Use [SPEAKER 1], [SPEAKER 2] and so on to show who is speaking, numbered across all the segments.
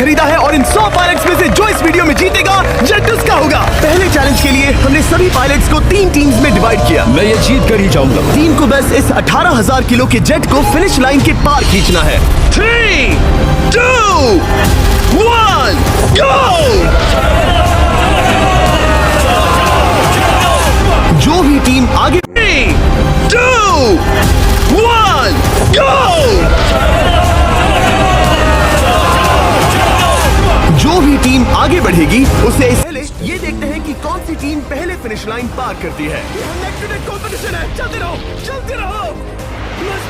[SPEAKER 1] खरीदा है और इन 100 पायलट्स में से जो इस वीडियो में जीतेगा जेट उसका होगा। पहले चैलेंज के लिए हमने सभी पायलट्स को 3 टीम्स में डिवाइड किया।
[SPEAKER 2] मैं ये जीत कर ही जाऊंगा।
[SPEAKER 1] टीम को बस इस 18,000 किलो के जेट को फिनिश लाइन के पार खींचना है। 3, 2, 1, go! जो भी टीम आगे 3, 2, 1, go! जो भी टीम आगे बढ़ेगी उसे पहले ये देखते हैं कि कौन सी टीम पहले फिनिश लाइन पार करती है। कंपटीशन है, चलते रहो, चलते रहो।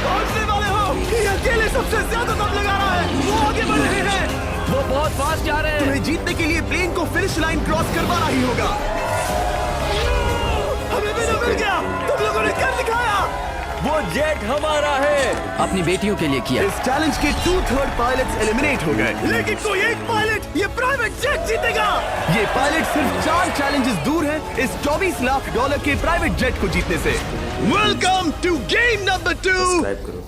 [SPEAKER 1] पहुंचने वाले हो। ये अकेले सबसे ज्यादा दम लगा रहा है। वो आगे बढ़ रहे हैं।
[SPEAKER 3] वो बहुत फास्ट जा रहे हैं।
[SPEAKER 1] तुम्हें जीतने के लिए प्लेन को फिनिश लाइन क्रॉस करवाना ही होगा। हमें भी मिल गया। तुम लोगों ने कर दिखाया।
[SPEAKER 3] वो जेट हमारा है। अपनी बेटियों के लिए किया।
[SPEAKER 1] इस चैलेंज के 2/3 पायलट्स एलिमिनेट हो गए, लेकिन कोई एक पायलट ये प्राइवेट जेट जीतेगा। ये पायलट सिर्फ 4 चैलेंजेस दूर है इस $24 लाख के प्राइवेट जेट को जीतने से। Welcome to game number 2,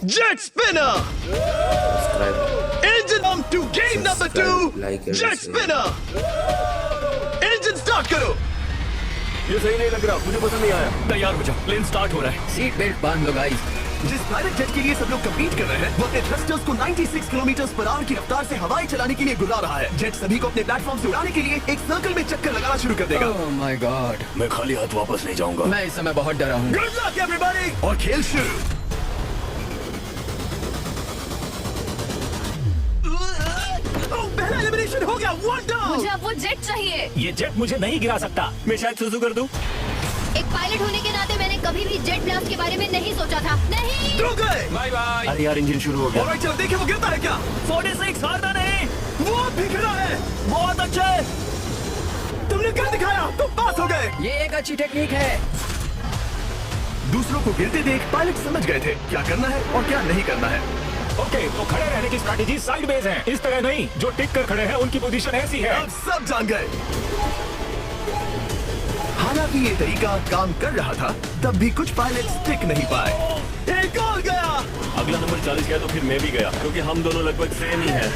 [SPEAKER 1] jet spinner. Engine to game number 2, jet spinner. Engine start करो।
[SPEAKER 2] ये सही नहीं लग रहा, मुझे पसंद नहीं आया। तैयार हो जाओ, प्लेन स्टार्ट हो रहा है।
[SPEAKER 3] सीट बेल्ट बांध लो गाइस।
[SPEAKER 1] जिस प्राइवेट जेट के लिए सब लोग कम्पीट कर रहे हैं वो अपने थ्रस्टर्स को 96 किलोमीटर/आवर की रफ्तार से हवाई चलाने के लिए गुजार रहा है। जेट सभी को अपने प्लेटफॉर्म से उड़ाने के लिए एक सर्कल में चक्कर लगाना शुरू कर देगा।
[SPEAKER 3] ओह माय गॉड,
[SPEAKER 2] मैं खाली हाथ वापस नहीं जाऊंगा।
[SPEAKER 3] मैं इस समय बहुत डरा हूँ।
[SPEAKER 1] गुड लक एवरीबॉडी, और खेल शुरू। पहला एलिमिनेशन हो गया। One down.
[SPEAKER 4] मुझे अब वो जेट चाहिए।
[SPEAKER 2] ये जेट मुझे नहीं गिरा सकता। मैं शायद सुसु कर दूं।
[SPEAKER 4] एक पायलट होने के नाते मैंने कभी भी जेट ब्लास्ट के बारे में नहीं सोचा था। नहीं।
[SPEAKER 1] दो गए।
[SPEAKER 2] Bye bye. अरे यार, इंजन शुरू हो गया।
[SPEAKER 1] ऑलराइट, चलो देखें वो गिरता है क्या।
[SPEAKER 2] 46 हारना नहीं।
[SPEAKER 1] वो बिक रहा है।
[SPEAKER 2] बहुत अच्छे।
[SPEAKER 1] तुमने कर दिखाया, तुम पास हो गए।
[SPEAKER 3] ये एक अच्छी टेक्निक है।
[SPEAKER 1] दूसरों को गिरते देख पायलट समझ गए थे क्या करना है और क्या नहीं करना है।
[SPEAKER 2] ओके, तो खड़े रहने की स्ट्रैटेजी साइड बेस है, इस तरह नहीं। जो टिक कर खड़े हैं उनकी पोजीशन ऐसी है।
[SPEAKER 1] अब सब जान गए। हालांकि ये तरीका काम कर रहा था, तब भी कुछ पायलट टिक नहीं पाए। एक और गया।
[SPEAKER 2] अगला नंबर 40 गया तो फिर मैं भी गया, क्योंकि हम दोनों लगभग सेम ही हैं।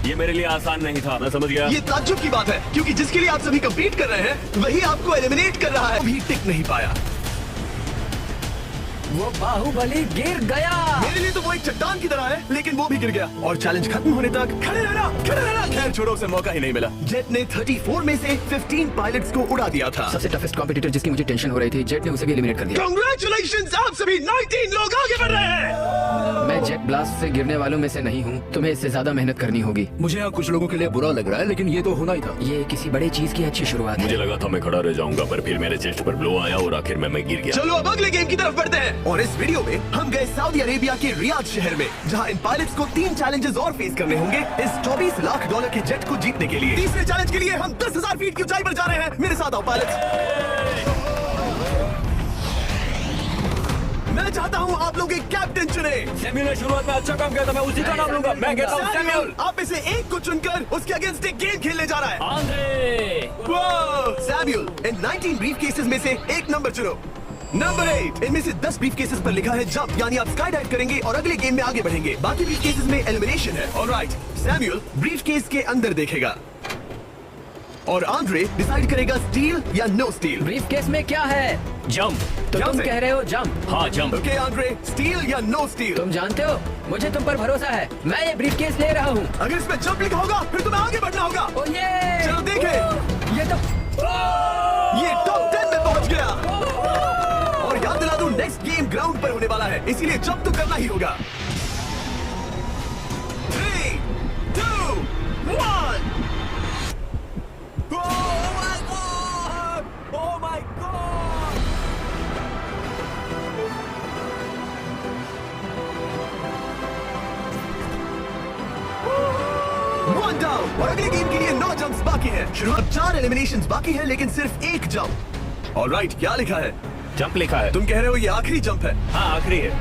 [SPEAKER 2] ये मेरे लिए आसान नहीं था, मैं समझ गया।
[SPEAKER 1] ये ताज्जुब की बात है, क्योंकि जिसके लिए आप सभी कम्पीट कर रहे हैं वही आपको एलिमिनेट कर रहा है। भी टिक नहीं पाया।
[SPEAKER 3] वो बाहुबली गिर गया।
[SPEAKER 1] मेरे लिए तो वो एक चट्टान की तरह है, लेकिन वो भी गिर गया। और चैलेंज खत्म होने तक खड़े रहना, खड़े रहना। खैर छोड़ो, उसे मौका ही नहीं मिला। जेट ने 34 में से 15 पायलट्स को उड़ा दिया था।
[SPEAKER 3] सबसे टफेस्ट कॉम्पिटिटर जिसकी मुझे टेंशन हो रही थी, जेट ने उसे भी एलिमिनेट कर दिया।
[SPEAKER 1] कांग्रेचुलेशंस, आप सभी 19 लोग आगे बढ़ रहे हैं।
[SPEAKER 3] मैं जेट ब्लास्ट से गिरने वालों में से नहीं हूँ। तुम्हें इससे ज्यादा मेहनत करनी होगी।
[SPEAKER 2] मुझे यहाँ कुछ लोगों के लिए बुरा लग रहा है, लेकिन ये तो होना ही था।
[SPEAKER 3] ये किसी बड़ी चीज की अच्छी शुरुआत
[SPEAKER 2] मुझे
[SPEAKER 3] है।
[SPEAKER 2] लगा था मैं खड़ा रह जाऊंगा, पर फिर मेरे चेस्ट पर ब्लो आया और आखिर में मैं गिर गया।
[SPEAKER 1] चलो अब अगले गेम की तरफ बढ़ते हैं। और इस वीडियो में हम गए सऊदी अरेबिया के रियाद शहर में, जहां इन पायलट्स को 3 चैलेंजेस और फेस करने होंगे इस $24 लाख के जेट को जीतने के लिए। तीसरे चैलेंज के लिए हम 10,000 फीट की ऊंचाई पर जा रहे हैं। मेरे साथ आओ पायलट्स। मैं चाहता हूं आप लोग एक कैप्टन चुने।
[SPEAKER 2] सैम्यूल ने शुरुआत में अच्छा काम किया था, मैं उसी का नाम लूंगा। मैं कहता हूं सैम्यूल।
[SPEAKER 1] आप में से एक को चुनकर उसके अगेंस्ट एक गेम खेलने जा रहा है।
[SPEAKER 2] आंद्रे।
[SPEAKER 1] सैम्यूल, इन 19 ब्रीफ केसेस में से एक नंबर चुनो। नंबर 8, इनमें से 10 ब्रीफ केसेस पर लिखा है जंप, यानी आप स्काई डाइव करेंगे और अगले गेम में आगे बढ़ेंगे। बाकी ब्रीफ केसेस में एलिमिनेशन है। ऑलराइट, सैम्यूल ब्रीफ केस के अंदर देखेगा और आंद्रे डिसाइड करेगा स्टील या नो स्टील।
[SPEAKER 3] ब्रीफ केस में क्या है?
[SPEAKER 2] जंप।
[SPEAKER 3] तो
[SPEAKER 1] जंप
[SPEAKER 3] तुम
[SPEAKER 1] है।
[SPEAKER 3] कह रहे हो जंप?
[SPEAKER 2] हाँ, जंप।
[SPEAKER 1] ओके आंद्रे, स्टील या नो स्टील?
[SPEAKER 3] तुम जानते हो, मुझे तुम पर भरोसा है। मैं ये ब्रीफ केस ले रहा हूँ।
[SPEAKER 1] अगर इसमें जंप लिखा होगा फिर तुम्हें आगे बढ़ना होगा।
[SPEAKER 3] ओ ये
[SPEAKER 1] चलो देखें।
[SPEAKER 3] ये तो
[SPEAKER 1] ये टॉप 10 में पहुंच गया। और याद दिला दूं, नेक्स्ट गेम ग्राउंड पर होने वाला है, इसीलिए जंप तो करना ही होगा। 3, 2, 1।
[SPEAKER 2] Oh my God!
[SPEAKER 1] One down। और अगले गेम के लिए 9 जंप्स बाकी हैं। शुरुआत 4 एलिमिनेशंस बाकी हैं, लेकिन सिर्फ एक जंप। ऑलराइट, क्या लिखा है?
[SPEAKER 2] जंप लिखा है।
[SPEAKER 1] तुम कह रहे हो ये आखिरी जंप है?
[SPEAKER 2] हाँ, आखिरी है।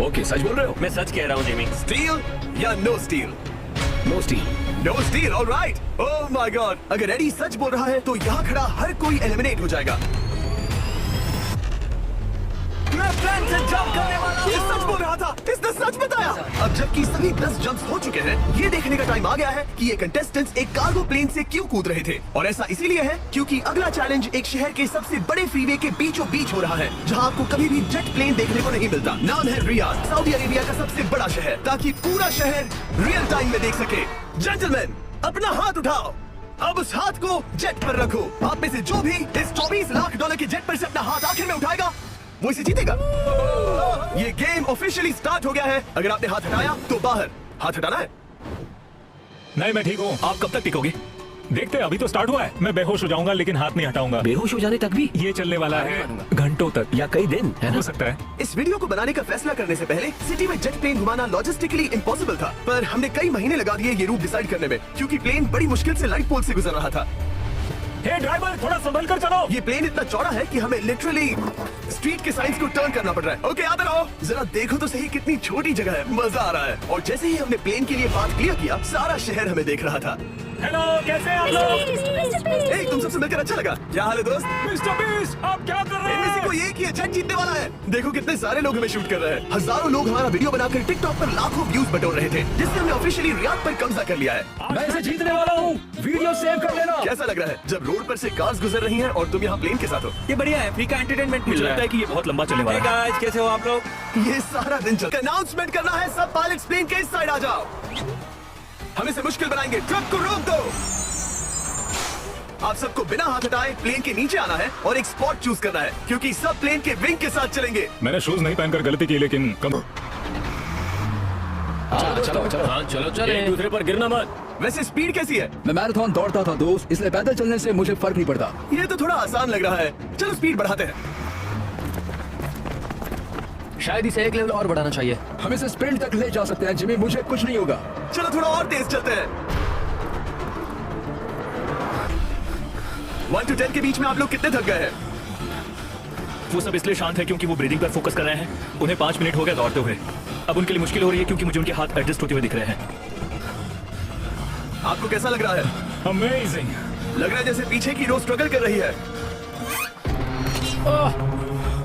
[SPEAKER 2] ओके, सच बोल रहे हो? मैं सच कह रहा हूँ जिमी।
[SPEAKER 1] स्टील या no steal?
[SPEAKER 2] No steal.
[SPEAKER 1] No steal, alright. Oh my god, अगर एडी सच बोल रहा है तो यहाँ खड़ा हर कोई एलिमिनेट हो जाएगा। मैं
[SPEAKER 3] करने वाला
[SPEAKER 1] ये सच बोल रहा था, इसने सच बताया। अब जबकि सभी 10 जंप्स हो चुके हैं, ये देखने का टाइम आ गया है कि ये कंटेस्टेंट्स एक कार्गो प्लेन से क्यों कूद रहे थे। और ऐसा इसीलिए है क्योंकि अगला चैलेंज एक शहर के सबसे बड़े फ्रीवे के बीचों बीच हो रहा है, जहां आपको कभी भी जेट प्लेन देखने को नहीं मिलता। नाम है रियाद, सऊदी अरेबिया का सबसे बड़ा शहर, ताकि पूरा शहर रियल टाइम में देख सके। जेंटलमैन, अपना हाथ उठाओ। अब उस हाथ को जेट पर रखो। आप में से जो भी इस 24 लाख डॉलर के जेट पर से अपना हाथ आखिर में उठाएगा, वो इसे जीतेगा। ये गेम ऑफिशियली स्टार्ट हो गया है। अगर आपने हाथ हटाया तो बाहर। हाथ हटाना है।
[SPEAKER 2] नहीं, मैं ठीक हूँ।
[SPEAKER 1] आप कब तक टिकोगे?
[SPEAKER 2] देखते हैं, अभी तो स्टार्ट हुआ है। मैं बेहोश हो जाऊंगा लेकिन हाथ नहीं हटाऊंगा।
[SPEAKER 3] बेहोश हो जाने तक भी
[SPEAKER 2] ये चलने वाला है घंटों तक
[SPEAKER 3] या कई दिन, है
[SPEAKER 2] हो
[SPEAKER 3] ना?
[SPEAKER 2] सकता है।
[SPEAKER 1] इस वीडियो को बनाने का फैसला करने से पहले सिटी में जेट प्लेन घुमाना लॉजिस्टिकली इम्पॉसिबल था, पर हमने कई महीने लगा दिए ये रूट डिसाइड करने में, क्योंकि प्लेन बड़ी मुश्किल से लाइट पोल से गुजर रहा था।
[SPEAKER 2] हे ड्राइवर, थोड़ा संभल कर चलो।
[SPEAKER 1] ये प्लेन इतना चौड़ा है कि हमें लिटरली स्ट्रीट के साइंस को टर्न करना पड़ रहा है। ओके, आते रहो। जरा देखो तो सही कितनी छोटी जगह है, मजा आ रहा है। और जैसे ही हमने प्लेन के लिए बात क्लियर किया, सारा शहर हमें देख रहा था।
[SPEAKER 2] हेलो, कैसे हैं आप लोग?
[SPEAKER 1] तुम सबसे मिलकर अच्छा लगा। क्या हाल है दोस्त?
[SPEAKER 2] मिस्टर बीस्ट, आप क्या कर रहे
[SPEAKER 1] इनमें से कोई
[SPEAKER 2] हैं?
[SPEAKER 1] एक ही है जेट जीतने वाला है। देखो कितने सारे लोग हमें शूट कर रहे हैं। हजारों लोग हमारा वीडियो बनाकर टिकटॉक पर लाखों व्यूज बटोर रहे थे, जिससे हमने ऑफिशियली रियाद पर कब्जा कर लिया है।
[SPEAKER 3] मैं इसे जीतने वाला हूँ। वीडियो सेव कर लेना।
[SPEAKER 1] कैसा लग रहा है जब रोड पर से कार्स गुजर रही हैं और तुम यहाँ प्लेन के साथ हो?
[SPEAKER 3] ये बढ़िया है, फ्री का एंटरटेनमेंट मिल
[SPEAKER 2] मुझे
[SPEAKER 3] रहा
[SPEAKER 2] लगता है कि ये बहुत लंबा चलने वाला है।
[SPEAKER 3] गाइस, कैसे हो आप लोग?
[SPEAKER 1] ये सारा दिन चल अनाउंसमेंट करना है। सब पायलट्स प्लेन के इस साइड आ जाओ। हम इसे मुश्किल बनाएंगे। ट्रक को रोक दो। आप सबको बिना हाथ हटाए प्लेन के नीचे आना है और एक स्पॉट चूज करना है, क्योंकि सब प्लेन के विंग के साथ चलेंगे।
[SPEAKER 2] मैंने शूज नहीं पहनकर गलती की, लेकिन कम
[SPEAKER 3] चलो चलो, एक दूसरे पर गिरना मत।
[SPEAKER 1] वैसे स्पीड कैसी है?
[SPEAKER 5] मैं मैराथन दौड़ता था दोस्त, इसलिए पैदल चलने से मुझे फर्क नहीं पड़ता।
[SPEAKER 1] ये तो थोड़ा आसान लग रहा है। चलो स्पीड बढ़ाते हैं।
[SPEAKER 3] शायद इसे एक लेवल और बढ़ाना चाहिए।
[SPEAKER 5] हम इसे स्प्रिंट तक ले जा सकते हैं जिमी, मुझे कुछ नहीं होगा।
[SPEAKER 1] चलो थोड़ा और तेज चलते हैं। 1 to 10 के बीच में आप लोग कितने थक गए हैं?
[SPEAKER 6] वो सब इसलिए शांत है क्योंकि वो ब्रीदिंग पर फोकस कर रहे हैं। उन्हें 5 मिनट हो गए दौड़ते हुए। अब उनके लिए मुश्किल हो रही है क्योंकि मुझे उनके हाथ एडजस्ट होते हुए दिख रहे हैं।
[SPEAKER 1] आपको कैसा लग रहा है?
[SPEAKER 2] अमेजिंग।
[SPEAKER 1] लग रहा है जैसे पीछे की रो स्ट्रगल कर रही है।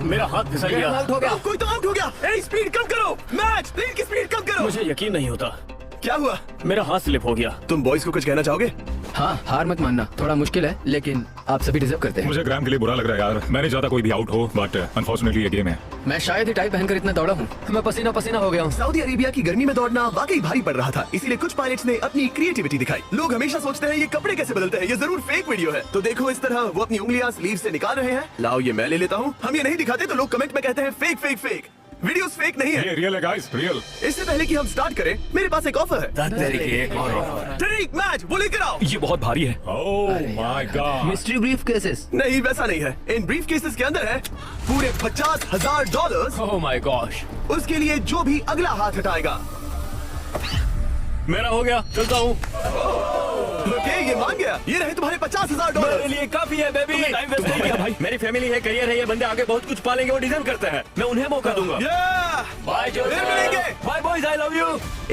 [SPEAKER 6] मेरा हाथ फिसल गया।
[SPEAKER 3] हो गया।
[SPEAKER 1] कोई तो आउट हो गया। ए, स्पीड कम करो। मैच प्लेन की स्पीड कम करो।
[SPEAKER 6] मुझे यकीन नहीं होता,
[SPEAKER 1] क्या हुआ?
[SPEAKER 6] मेरा हाथ स्लिप हो गया।
[SPEAKER 1] तुम बॉयज को कुछ कहना चाहोगे?
[SPEAKER 5] हाँ, हार मत मानना। थोड़ा मुश्किल है लेकिन आप सभी डिजर्व करते हैं।
[SPEAKER 2] मुझे ग्राम के लिए बुरा लग रहा है यार। मैं नहीं चाहता कोई भी आउट हो, बट अनफॉर्चुनेटली ये गेम है।
[SPEAKER 5] मैं शायद ही टाई पहनकर इतना दौड़ा हूँ।
[SPEAKER 3] मैं पसीना पसीना हो गया हूँ।
[SPEAKER 1] सऊदी अरेबिया की गर्मी में दौड़ना वाकई भारी पड़ रहा था, इसीलिए कुछ पायलट्स ने अपनी क्रिएटिविटी दिखाई। लोग हमेशा सोचते हैं ये कपड़े कैसे बदलते हैं, ये जरूर फेक वीडियो है। तो देखो इस तरह वो अपनी उंगलियां स्लीव से निकाल रहे हैं। लाओ ये मैं ले लेता हूँ। हम ये नहीं दिखाते तो लोग कमेंट में कहते हैं fake fake fake. Videos fake नहीं है।
[SPEAKER 2] ये रियल है गाइस, रियल।
[SPEAKER 1] इससे पहले कि हम स्टार्ट करें, मेरे पास एक ऑफर है। ट्रिक मैच वो लेकर आओ।
[SPEAKER 6] ये बहुत भारी है।
[SPEAKER 2] ओह my God.
[SPEAKER 3] Mystery brief cases.
[SPEAKER 1] नहीं वैसा नहीं है। इन ब्रीफ केसेस के अंदर है पूरे $50,000।
[SPEAKER 3] Oh my gosh.
[SPEAKER 1] उसके लिए जो भी अगला हाथ हटाएगा।
[SPEAKER 6] मेरा हो गया, चलता हूँ।
[SPEAKER 1] ओके, ये मान गया। ये रहे तुम्हारे $50,000।
[SPEAKER 3] मेरे लिए काफी है बेबी।
[SPEAKER 6] टाइम वेस्ट नहीं किया भाई। मेरी फैमिली है, करियर है, ये बंदे आगे बहुत कुछ पालेंगे, वो डिजर्व करते हैं। मैं उन्हें मौका दूंगा।
[SPEAKER 3] बाय
[SPEAKER 1] फिर मिलेंगे।
[SPEAKER 3] Bye boys, I love you.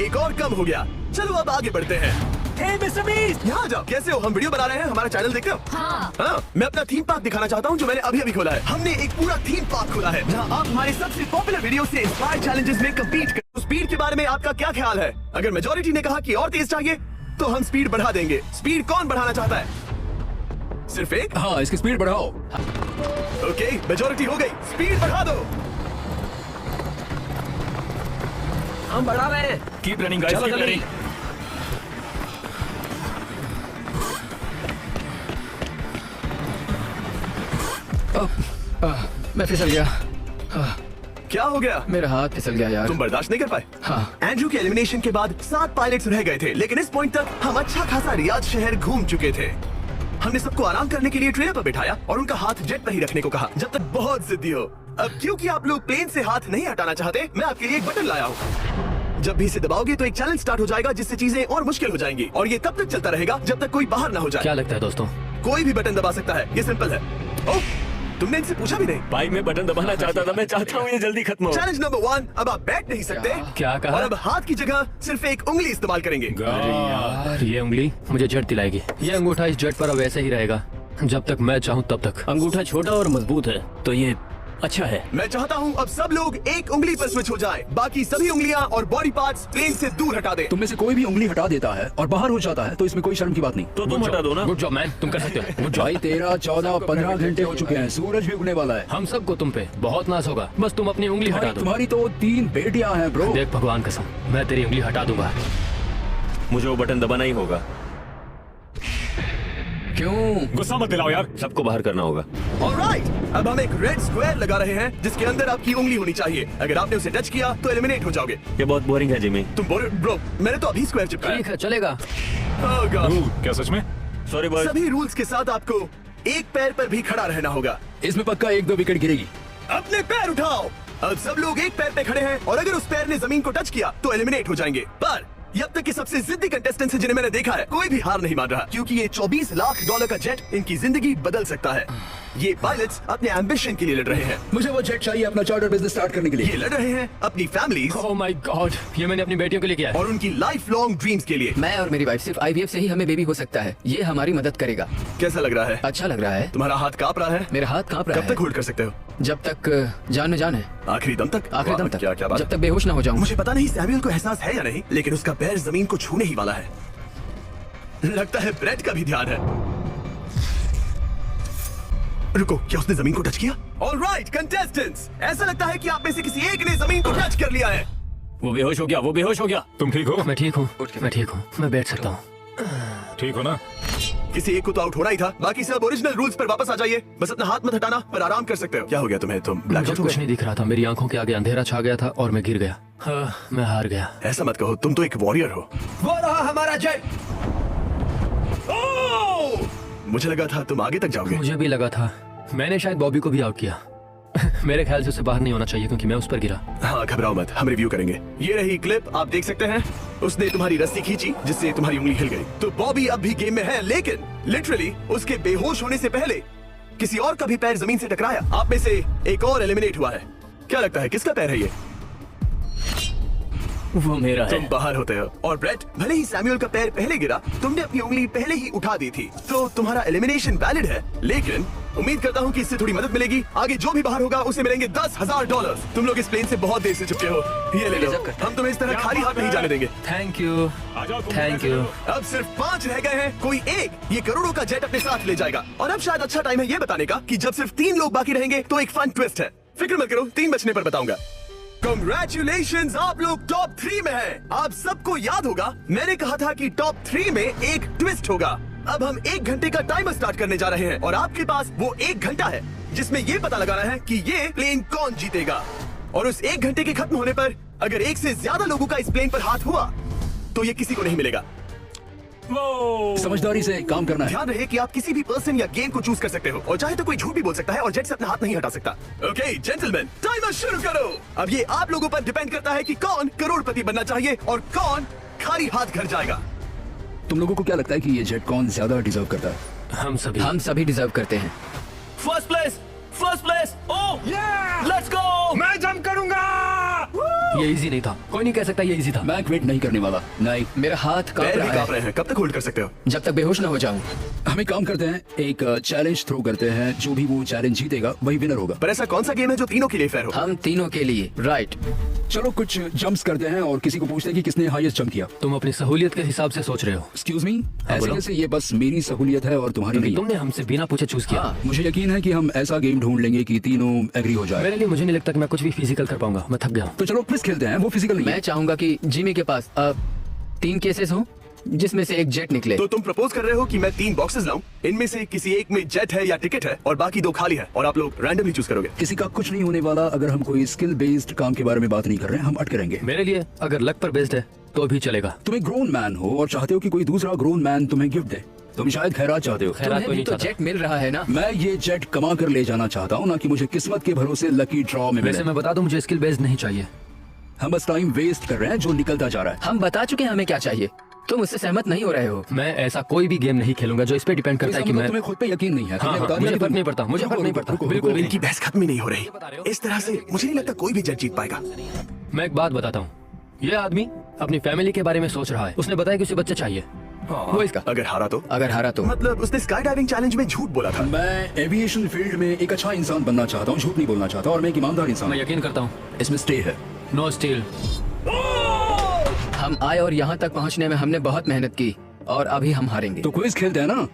[SPEAKER 1] एक और कम हो गया। चलो अब आगे बढ़ते हैं।
[SPEAKER 3] हे मिस्टर बीस्ट।
[SPEAKER 1] यहाँ जाओ। कैसे हो? हम वीडियो बना रहे हैं, हमारा चैनल देखते हो? हाँ, मैं अपना थीम पार्क दिखाना चाहता हूँ जो मैंने अभी खोला है। हमने एक पूरा थीम पार्क खोला है जहाँ आप हमारे सबसे पॉपुलर वीडियो से इंस्पायर चैलेंजेस में कम्पीट कर। स्पीड के बारे में आपका क्या ख्याल है? अगर मेजोरिटी ने कहा कि और तेज चाहिए तो हम स्पीड बढ़ा देंगे। स्पीड कौन बढ़ाना चाहता है? सिर्फ एक?
[SPEAKER 5] हाँ, इसकी स्पीड बढ़ाओ।
[SPEAKER 1] ओके, मेजोरिटी हो गई। स्पीड बढ़ा दो।
[SPEAKER 3] हम बढ़ा रहे हैं।
[SPEAKER 6] Keep running guys, keep running.
[SPEAKER 5] मैं फिसल गया।
[SPEAKER 1] क्या हो गया?
[SPEAKER 5] मेरा हाथ फिसल गया यार।
[SPEAKER 1] तुम बर्दाश्त नहीं कर पाए?
[SPEAKER 5] हाँ।
[SPEAKER 1] एंड्रू के एलिमिनेशन के बाद 7 पायलट्स रह गए थे, लेकिन इस पॉइंट तक हम अच्छा खासा रियाद शहर घूम चुके थे। हमने सबको आराम करने के लिए ट्रेलर पर बिठाया और उनका हाथ जेट पर ही रखने को कहा, जब तक बहुत जिद्दी हो। अब क्योंकि आप लोग प्लेन से हाथ नहीं हटाना चाहते, मैं आपके लिए एक बटन लाया हूँ। जब भी इसे दबाओगे तो एक चैलेंज स्टार्ट हो जाएगा, जिससे चीजें और मुश्किल हो जाएंगी, और ये तब तक चलता रहेगा जब तक कोई बाहर ना हो जाए।
[SPEAKER 3] क्या लगता है दोस्तों?
[SPEAKER 1] कोई भी बटन दबा सकता है, ये सिंपल है। ओह, तुमने इनसे पूछा भी नहीं।
[SPEAKER 6] भाई मैं बटन दबाना चाहता था, मैं चाहता हूँ ये जल्दी खत्म हो।
[SPEAKER 1] चैलेंज नंबर 1, अब आप बैठ नहीं सकते।
[SPEAKER 3] क्या कहा?
[SPEAKER 1] और अब हाथ की जगह सिर्फ एक उंगली इस्तेमाल करेंगे।
[SPEAKER 3] यार ये उंगली मुझे जेट दिलाएगी। ये अंगूठा इस जेट पर अब ऐसे ही रहेगा जब तक मैं चाहूँ तब तक।
[SPEAKER 6] अंगूठा छोटा और मजबूत है तो ये
[SPEAKER 3] अच्छा है।
[SPEAKER 1] मैं चाहता हूँ अब सब लोग एक उंगली पर स्विच हो जाएं, बाकी सभी उंगलियां और बॉडी पार्ट्स प्लेन से दूर हटा दें।
[SPEAKER 5] तुम में से कोई भी उंगली हटा देता है और बाहर हो जाता है तो इसमें कोई शर्म की बात नहीं।
[SPEAKER 6] तो तुम हटा दो ना।
[SPEAKER 3] गुड जॉब मैन, तुम कर सकते हो। Good job.
[SPEAKER 5] भाई 13, 14, 15 घंटे हो चुके हैं, सूरज भी उगने वाला है।
[SPEAKER 3] हम सबको तुम पे बहुत नाज होगा, बस तुम अपनी उंगली हटा
[SPEAKER 5] भाई
[SPEAKER 3] दो।
[SPEAKER 5] तुम्हारी तो 3 बेटियां हैं ब्रो।
[SPEAKER 3] देख भगवान कसम, मैं तेरी उंगली हटा दूंगा।
[SPEAKER 6] मुझे वो बटन दबाना ही होगा।
[SPEAKER 5] क्यों?
[SPEAKER 2] गुस्सा मत दिलाओ यार।
[SPEAKER 6] सबको बाहर करना होगा।
[SPEAKER 1] ऑलराइट, अब हम एक रेड स्क्वायर लगा रहे हैं जिसके अंदर आपकी उंगली होनी चाहिए। अगर आपने उसे टच किया तो एलिमिनेट हो जाओगे।
[SPEAKER 6] ये बहुत बोरिंग है जिमी।
[SPEAKER 1] तुम ब्रो, मैंने तो अभी स्क्वायर चिपकाया।
[SPEAKER 3] ठीक है, चलेगा।
[SPEAKER 1] Oh God.
[SPEAKER 2] क्या सच में?
[SPEAKER 6] Sorry boy.
[SPEAKER 1] सभी रूल्स के साथ आपको एक पैर पर भी खड़ा रहना होगा।
[SPEAKER 5] इसमें पक्का 1-2 विकेट गिरेगी।
[SPEAKER 1] अपने पैर उठाओ। अब सब लोग एक पैर पे खड़े हैं और अगर उस पैर ने जमीन को टच किया तो एलिमिनेट हो जाएंगे। पर अब तक के सबसे जिद्दी कंटेस्टेंट्स जिन्हें मैंने देखा है, कोई भी हार नहीं मान रहा, क्योंकि ये $24 लाख का जेट इनकी जिंदगी बदल सकता है। ये पायलट्स अपने एम्बिशन के लिए लड़ रहे हैं।
[SPEAKER 5] मुझे वो जेट चाहिए अपना चार्टर बिजनेस स्टार्ट करने के
[SPEAKER 1] ये
[SPEAKER 5] लिए।
[SPEAKER 1] लड़ रहे हैं अपनी फैमिलीज
[SPEAKER 3] ओह माय गॉड, ये मैंने अपनी बेटियों के लिए किया है।
[SPEAKER 1] और उनकी लाइफ लॉन्ग ड्रीम्स के लिए।
[SPEAKER 5] मैं और मेरी वाइफ सिर्फ IVF से ही हमें बेबी हो सकता है। ये हमारी मदद करेगा।
[SPEAKER 1] कैसा लग रहा है?
[SPEAKER 5] अच्छा लग रहा है।
[SPEAKER 1] तुम्हारा हाथ कांप रहा है?
[SPEAKER 5] मेरा हाथ कांप रहा
[SPEAKER 1] कब तक
[SPEAKER 5] है।
[SPEAKER 1] होल्ड कर सकते हो?
[SPEAKER 5] जब तक जान में जान है।
[SPEAKER 1] आखिरी दम तक?
[SPEAKER 5] आखिरी दम
[SPEAKER 1] वाह,
[SPEAKER 5] तक।
[SPEAKER 1] क्या बात
[SPEAKER 5] जब
[SPEAKER 1] है।
[SPEAKER 5] तक बेहोश ना हो जाऊं।
[SPEAKER 1] मुझे पता नहीं सैमुअल को एहसास है या नहीं, लेकिन उसका पैर जमीन को छूने ही वाला है। लगता है ब्रेड का भी ध्यान है। रुको, क्या उसने जमीन को टच किया? ऑलराइट कंटेस्टेंट्स, ऐसा लगता है कि आप में से किसी एक ने जमीन को टच कर लिया है।
[SPEAKER 3] वो बेहोश हो गया, वो बेहोश हो गया।
[SPEAKER 2] तुम ठीक हो?
[SPEAKER 3] मैं ठीक हूँ, मैं ठीक हूँ, मैं बैठ सकता हूँ।
[SPEAKER 2] ठीक हो ना?
[SPEAKER 1] किसी एक को तो आउट होना ही था। बाकी सब ओरिजिनल रूल्स पर वापस आ जाइए। बस अपना हाथ मत हटाना, पर आराम कर सकते हो। क्या हो गया तुम्हें? तुम ब्लैक
[SPEAKER 3] मुझे
[SPEAKER 1] आउट हो
[SPEAKER 3] कुछ
[SPEAKER 1] गए?
[SPEAKER 3] नहीं दिख रहा था, मेरी आंखों के आगे अंधेरा छा गया था और मैं गिर गया। हाँ, मैं हार गया।
[SPEAKER 1] ऐसा मत कहो, तुम तो एक वॉरियर हो।
[SPEAKER 5] वो रहा हमारा जेट।
[SPEAKER 1] ओह! मुझे लगा था तुम आगे तक जाओगे।
[SPEAKER 3] मुझे भी लगा था। मैंने शायद बॉबी को भी आउट किया। मेरे ख्याल से उसे बाहर नहीं होना चाहिए क्योंकि मैं उस पर गिरा।
[SPEAKER 1] हाँ, घबराओ मत, हम रिव्यू करेंगे। ये रही क्लिप, आप देख सकते हैं। उसने तुम्हारी रस्सी खींची जिससे तुम्हारी उंगली हिल गई। तो बॉबी अब भी गेम में है, लेकिन लिटरली उसके बेहोश होने से पहले किसी और का भी पैर जमीन से टकराया। आप में से एक और एलिमिनेट हुआ है। क्या लगता है किसका पैर है ये?
[SPEAKER 3] वो मेरा
[SPEAKER 1] तुम
[SPEAKER 3] है।
[SPEAKER 1] बाहर होते हो। और ब्रेट, भले ही सैमुअल का पैर पहले गिरा, तुमने अपनी उंगली पहले ही उठा दी थी, तो तुम्हारा एलिमिनेशन वैलिड है। लेकिन उम्मीद करता हूँ कि इससे थोड़ी मदद मिलेगी। आगे जो भी बाहर होगा उसे मिलेंगे $10,000। तुम लोग इस प्लेन से बहुत देर से चुपके हो। ये ले लो, हम तुम्हें इस तरह खाली हाथ नहीं जाने देंगे।
[SPEAKER 3] थैंक यू,
[SPEAKER 2] आ जाओ तुम।
[SPEAKER 3] Thank you.
[SPEAKER 1] अब सिर्फ 5 रह गए हैं। कोई एक ये करोड़ों का जेट अपने साथ ले जाएगा। और अब शायद अच्छा टाइम है ये बताने का कि जब सिर्फ 3 लोग बाकी रहेंगे तो एक फन ट्विस्ट है। फिक्र मत करो, 3 बचने पर बताऊंगा। Congratulations, आप लोग टॉप 3 में हैं। आप सबको याद होगा मैंने कहा था कि टॉप 3 में एक ट्विस्ट होगा। अब हम 1 घंटे का टाइमर स्टार्ट करने जा रहे हैं और आपके पास वो 1 घंटा है जिसमें ये पता लगाना है कि ये प्लेन कौन जीतेगा। और उस 1 घंटे के खत्म होने पर अगर एक से ज्यादा लोगों का इस प्लेन पर हाथ हुआ तो ये किसी को नहीं मिलेगा।
[SPEAKER 5] समझदारी से काम करना है।
[SPEAKER 1] ध्यान रहे कि आप किसी भी पर्सन या गेम को चूज कर सकते हो और चाहे तो कोई झूठ भी बोल सकता है और जेट से अपना हाथ नहीं हटा सकता। ओके जेंटलमैन, टाइमर शुरू करो। अब ये आप लोगों पर डिपेंड करता है कि कौन करोड़पति बनना चाहिए और कौन खाली हाथ घर जाएगा।
[SPEAKER 5] तुम लोगों को क्या लगता है कि ये जेट कौन ज्यादा डिजर्व करता है?
[SPEAKER 3] हम सभी डिजर्व करते हैं।
[SPEAKER 6] First place, first place. Oh let's go.
[SPEAKER 2] मैं जंप करूंगा।
[SPEAKER 3] ये इजी नहीं था, कोई नहीं कह सकता ये इजी था।
[SPEAKER 5] मैं क्विट नहीं करने वाला। नहीं, मेरा हाथ कांप
[SPEAKER 1] पैर भी
[SPEAKER 5] रहा
[SPEAKER 1] कांप
[SPEAKER 5] है।
[SPEAKER 1] रहे हैं। कब तक होल्ड कर सकते हो?
[SPEAKER 5] जब तक बेहोश ना हो जाऊं। हम एक काम करते हैं, एक चैलेंज थ्रो करते हैं। जो भी वो चैलेंज जीतेगा वही विनर होगा।
[SPEAKER 1] पर ऐसा कौन सा गेम है जो तीनों के लिए फेयर हो?
[SPEAKER 5] हम तीनों के लिए। राइट, चलो कुछ जंप्स करते हैं और किसी को पूछते हैं कि किसने हाईएस्ट जंप किया।
[SPEAKER 3] तुम अपनी सहूलियत के हिसाब से सोच रहे हो।
[SPEAKER 5] एक्सक्यूज मी, ऐसे
[SPEAKER 3] बोलो।
[SPEAKER 5] कैसे? ये बस मेरी सहूलियत है और तुम्हारी नहीं।
[SPEAKER 3] तुमने हमसे बिना पूछे चूज किया।
[SPEAKER 5] हाँ, मुझे यकीन है कि हम ऐसा गेम ढूंढ लेंगे कि तीनों एग्री हो जाए।
[SPEAKER 3] मेरे लिए मुझे नहीं लगता कि मैं कुछ भी फिजिकल कर पाऊंगा, मैं थक गया हूँ।
[SPEAKER 5] तो चलो क्विज खेलते हैं। वो फिजिकल नहीं
[SPEAKER 7] मैं चाहूंगा कि जिमी के पास 3 केसेस हो जिसमें से एक जेट निकले।
[SPEAKER 1] तो तुम प्रपोज कर रहे हो कि मैं 3 बॉक्सेस लाऊं, इनमें से किसी एक में जेट है या टिकट है और बाकी 2 खाली है और आप लोग रैंडमली चूज करोगे।
[SPEAKER 5] किसी का कुछ नहीं होने वाला। अगर हम कोई स्किल बेस्ड काम के बारे में बात नहीं कर रहे हैं, हम अटके रहेंगे।
[SPEAKER 3] मेरे लिए अगर लक पर बेस्ड है तो भी चलेगा।
[SPEAKER 5] तुम एक ग्रोन मैन हो और चाहते हो कि कोई दूसरा ग्रोन मैन तुम्हें गिफ्ट दे। तुम शायद खैरात चाहते हो।
[SPEAKER 3] खैरात
[SPEAKER 7] तुम्हें
[SPEAKER 3] कोई
[SPEAKER 7] भी
[SPEAKER 3] नहीं
[SPEAKER 7] तो
[SPEAKER 3] चाहता।
[SPEAKER 7] जेट मिल रहा है ना।
[SPEAKER 5] मैं ये जेट कमा कर ले जाना चाहता हूँ, ना कि मुझे किस्मत के भरोसे लकी ड्रॉ में
[SPEAKER 3] वैसे
[SPEAKER 5] मिले।
[SPEAKER 3] मैं बता दूं, मुझे स्किल बेस्ड नहीं चाहिए।
[SPEAKER 5] हम बस टाइम वेस्ट कर रहे हैं जो निकलता जा रहा है।
[SPEAKER 7] हम बता चुके हैं हमें क्या चाहिए। तुम उससे सहमत नहीं हो रहे हो।
[SPEAKER 3] मैं ऐसा कोई भी गेम नहीं खेलूंगा जो इस पे डिपेंड करता है कि
[SPEAKER 5] इसका मतलब
[SPEAKER 3] मैं
[SPEAKER 5] तुम्हें खुद पे यकीन नहीं है। तुमने
[SPEAKER 3] हाँ,
[SPEAKER 5] बता दिया
[SPEAKER 3] मुझे
[SPEAKER 5] कि
[SPEAKER 3] फर्क
[SPEAKER 5] तुम-
[SPEAKER 3] नहीं पड़ता, मुझे फर्क नहीं पड़ता,
[SPEAKER 5] रुको,
[SPEAKER 3] बिल्कुल
[SPEAKER 5] रुको,
[SPEAKER 3] भी
[SPEAKER 1] इनकी बहस खत्म ही नहीं हो रही। इस तरह से मुझे नहीं लगता कोई भी जेट जीत पाएगा।
[SPEAKER 3] मैं एक बात बताता हूँ। ये आदमी अपनी फैमिली के बारे में सोच रहा है। उसने बताया कि उसे बच्चे चाहिए
[SPEAKER 7] वो इसका।
[SPEAKER 1] अगर हारा तो?
[SPEAKER 7] अगर हारा तो
[SPEAKER 1] मतलब उसने स्काई डाइविंग चैलेंज में झूठ बोला था।
[SPEAKER 5] मैं एविएशन फील्ड में एक अच्छा इंसान बनना चाहता हूँ, झूठ नहीं बोलना चाहता, और मैं एक ईमानदार इंसान
[SPEAKER 3] मैं
[SPEAKER 5] हूँ।
[SPEAKER 3] यकीन करता हूँ।
[SPEAKER 5] इसमें स्टे है।
[SPEAKER 3] No steal.
[SPEAKER 7] हम आए और यहाँ तक पहुँचने में हमने बहुत मेहनत की और अभी हम हारेंगे।
[SPEAKER 5] तो क्विज खेलते हैं ना?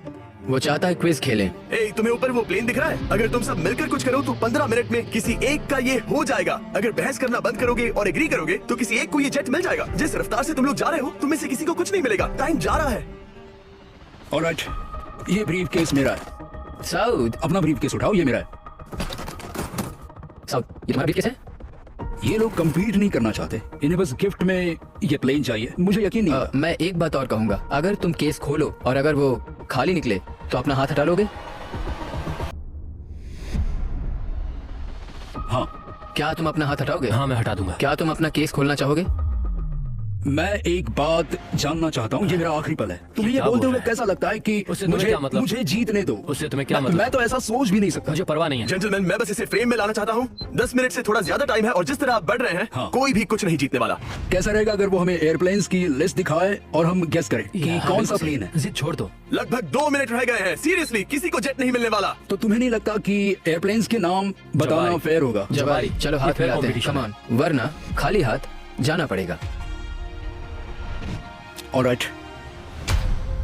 [SPEAKER 7] वो चाहता है क्विज खेलें।
[SPEAKER 1] ए, तुम्हें ऊपर वो प्लेन दिख रहा है? अगर तुम सब मिलकर कुछ करो तो 15 मिनट में किसी एक का ये हो जाएगा। अगर बहस करना बंद करोगे और एग्री करोगे तो किसी एक को ये जेट मिल जाएगा। जिस रफ्तार से तुम लोग जा रहे हो तुम में से किसी को कुछ नहीं मिलेगा। टाइम जा रहा है।
[SPEAKER 5] ऑलराइट, ये ब्रीफ केस मेरा है।
[SPEAKER 7] साउथ,
[SPEAKER 5] अपना ब्रीफ केस उठाओ, ये मेरा है।
[SPEAKER 7] साउथ, ये तुम्हारा ब्रीफकेस है?
[SPEAKER 5] ये लोग compete नहीं करना चाहते, इन्हें बस गिफ्ट में ये प्लेन चाहिए। मुझे यकीन नहीं आता।
[SPEAKER 7] मैं एक बात और कहूंगा, अगर तुम केस खोलो और अगर वो खाली निकले तो अपना हाथ हटा लोगे?
[SPEAKER 5] हाँ,
[SPEAKER 7] क्या तुम अपना हाथ हटाओगे?
[SPEAKER 3] हाँ मैं हटा दूंगा।
[SPEAKER 7] क्या तुम अपना केस खोलना चाहोगे?
[SPEAKER 5] मैं एक बात जानना चाहता हूँ, ये मेरा आखिरी पल है। तुम्हें ये
[SPEAKER 3] क्या
[SPEAKER 5] बोलते
[SPEAKER 3] बोल
[SPEAKER 5] हुए
[SPEAKER 3] रहा है?
[SPEAKER 5] कैसा लगता है कि
[SPEAKER 3] उससे तुम्हें क्या मतलब?
[SPEAKER 5] मुझे जीतने दो?
[SPEAKER 3] उससे तुम्हें क्या
[SPEAKER 5] मैं-
[SPEAKER 3] मतलब?
[SPEAKER 5] मैं तो ऐसा सोच भी नहीं सकता।
[SPEAKER 3] मुझे परवाह नहीं है।
[SPEAKER 1] जेंटलमैन, मैं बस इसे फ्रेम में लाना चाहता हूँ। 10 मिनट से थोड़ा ज्यादा टाइम है और जिस तरह आप बढ़ रहे हैं
[SPEAKER 5] हाँ।
[SPEAKER 1] कोई भी कुछ नहीं जीतने वाला।
[SPEAKER 5] कैसा रहेगा अगर वो हमें एयरप्लेन्स की लिस्ट दिखाए और हम गेस करें कि
[SPEAKER 3] यार,
[SPEAKER 5] कौन सा
[SPEAKER 3] बिल्कुल
[SPEAKER 5] प्लेन है?
[SPEAKER 3] जिद छोड़ दो।
[SPEAKER 1] लगभग 2 मिनट रह गए हैं। सीरियसली किसी को जेट नहीं मिलने वाला।
[SPEAKER 5] तो तुम्हें नहीं लगता कि एयरप्लेन्स के नाम बताना
[SPEAKER 3] जवाई।
[SPEAKER 5] फेयर होगा?
[SPEAKER 7] जवारी, चलो
[SPEAKER 3] ये
[SPEAKER 7] हाथ
[SPEAKER 3] fair
[SPEAKER 7] मिलाते हैं,
[SPEAKER 3] competition
[SPEAKER 7] कम ऑन, वरना खाली हाथ जाना पड़ेगा।
[SPEAKER 5] ऑलराइट,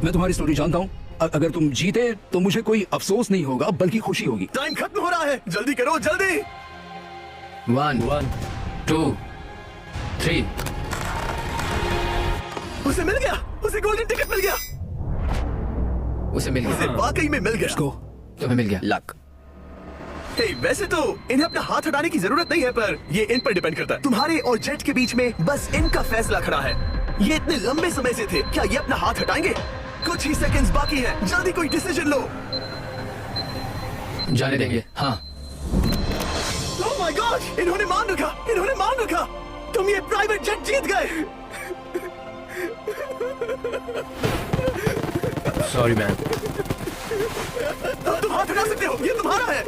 [SPEAKER 5] मैं तुम्हारी स्टोरी जानता हूँ। अगर तुम जीते तो मुझे कोई अफसोस नहीं होगा बल्कि खुशी होगी।
[SPEAKER 1] टाइम खत्म हो रहा है, जल्दी करो जल्दी।
[SPEAKER 7] 1 2 3।
[SPEAKER 1] उसे मिल गया, उसे गोल्डन टिकट मिल गया।
[SPEAKER 7] उसे मिल
[SPEAKER 1] उसे
[SPEAKER 7] गया।
[SPEAKER 1] वाकई में मिल गया।
[SPEAKER 5] इसको
[SPEAKER 7] तुम्हें मिल गया। लक।
[SPEAKER 1] हे, वैसे तो इन्हें अपना हाथ हटाने की जरूरत नहीं है, पर ये इन पर डिपेंड करता है। तुम्हारे और जेट के बीच में बस इनका फैसला खड़ा है। ये इतने लंबे समय से थे, क्या ये अपना हाथ हटाएंगे? कुछ ही सेकंड्स बाकी हैं, जल्दी कोई डिसीजन लो।
[SPEAKER 7] जाने देंगे। हाँ,
[SPEAKER 1] ओह माय गॉड, इन्होंने मान रखा, इन्होंने मान रखा। तुम ये प्राइवेट जेट जीत गए।
[SPEAKER 3] Sorry man.
[SPEAKER 1] अब तुम हाथ हटा सकते हो, ये तुम्हारा है,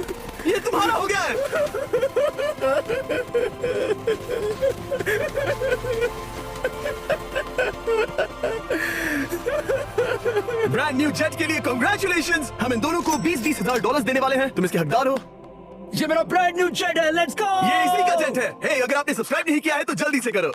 [SPEAKER 1] ये तुम्हारा हो गया है। ब्रांड न्यू जेट के लिए कांग्रेचुलेशंस। हम इन दोनों को 20-20 हजार डॉलर देने वाले हैं। तुम इसके हकदार हो।
[SPEAKER 5] ये मेरा ब्रांड न्यू जेट है, लेट्स गो।
[SPEAKER 1] ये इसी का जेट है। हे, अगर आपने सब्सक्राइब नहीं किया है तो जल्दी से करो।